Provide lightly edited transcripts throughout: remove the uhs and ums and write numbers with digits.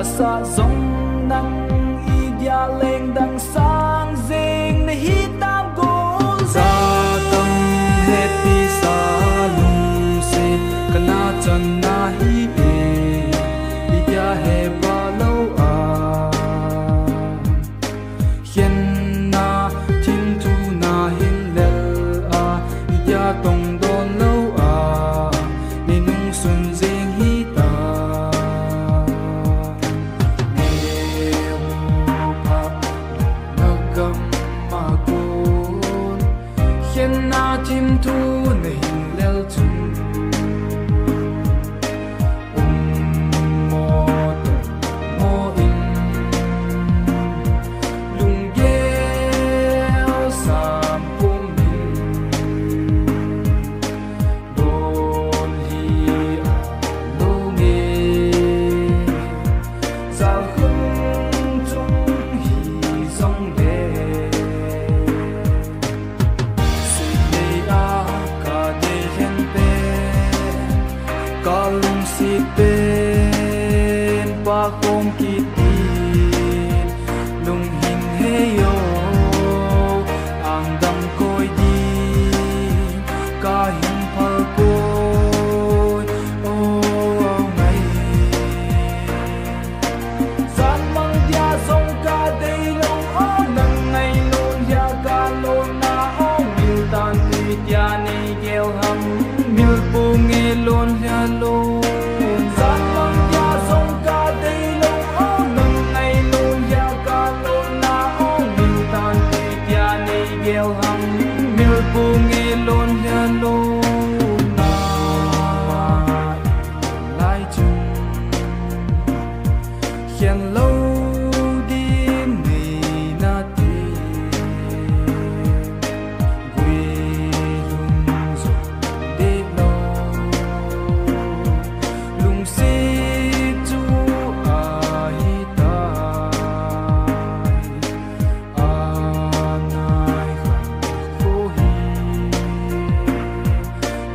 sa dòng nắng y dia lên đằng sáng dinh để hít tam cô ra tâm hết đi xa lung se kana chân na hi e dia he ba lâu à hiền na thiên thu na hin lel à dia tông đôn lâu à ni nung xuân dinh hi ta na chim thu ne hin lel chung mo to mo in lung gel sam pum min don hi a lo nge zal khung chung hi song de kalung si pen pa khom ki tin lung hin he yo ang dam koi di ka hin phal koi o ngai san mang dia song ka dei long o nang ngai lon ya ka lon na o mil tan ti tia nei gel ham mil pu nge lon ya lon san mang ya song ka dei long o nang ngai lon ya ka lon na o mil tan ti tia nei gel ham mil pu nge lon ya lon na lai chung hiền lâu đêm ngày na ti quê lung rồi để lo lung si chu ai ta nai khổ hi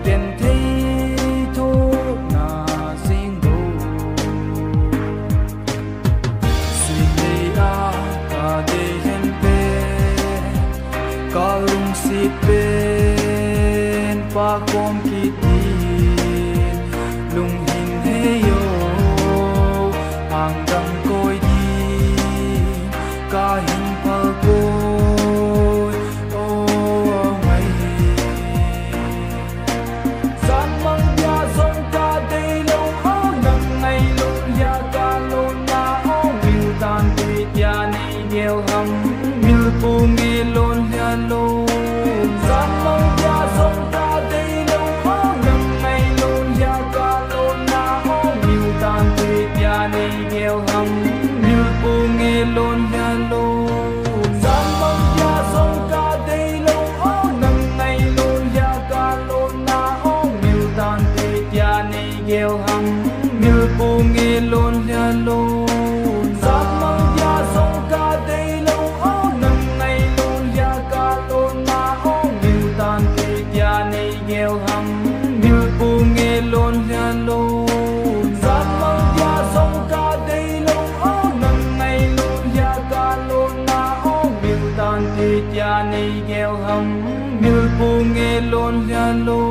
đen thấy thô na riêng đồ suy nghĩ cả để hen pe cả lung si pen pa kom ki tin lung hin he yo ang dam koi di ka hin phal koi o ngai san mang ya song ka dei lo o nang ngai lo ya ka lo na o mil tan ti tia nei gel ham mil pu nge lon ya lo san mang ya song ka dei lo o nang ngai lo ya ka lo na o mil tan ti tia nei gel ham mil pu nge lon ya lo san mang ya song ka dei lo o nang ngai lo ya ka lo na o mil tan ti tia nei gel ham mil pu nge lon ya lo san mang ya song ka dei lo o nang ngai lo ya ka lo na o mil tan ti tia nei gel ham mil pu nge lon ya lo san mang ya song ka dei lo o nang ngai lo ya ka lo na o mil tan ti tia nei gel ham mil pu nge lon ya lo